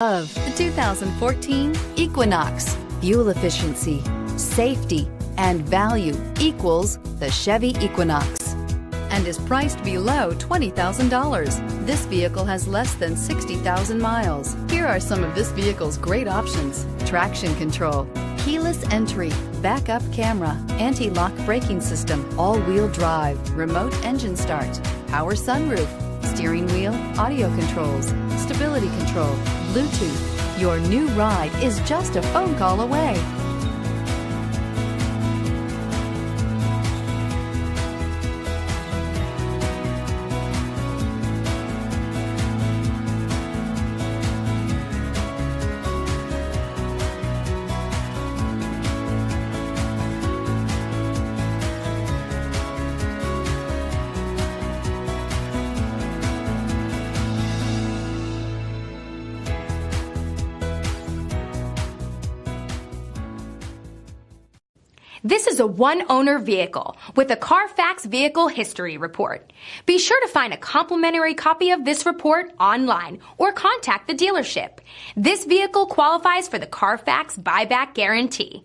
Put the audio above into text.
Of the 2014 Equinox. Fuel efficiency, safety, and value equals the Chevy Equinox and is priced below $20,000. This vehicle has less than 60,000 miles. Here are some of this vehicle's great options: traction control, keyless entry, backup camera, anti-lock braking system, all-wheel drive, remote engine start, power sunroof, steering wheel audio controls, stability control, Bluetooth. Your new ride is just a phone call away. This is a one-owner vehicle with a CARFAX Vehicle History Report. Be sure to find a complimentary copy of this report online or contact the dealership. This vehicle qualifies for the CARFAX Buyback Guarantee.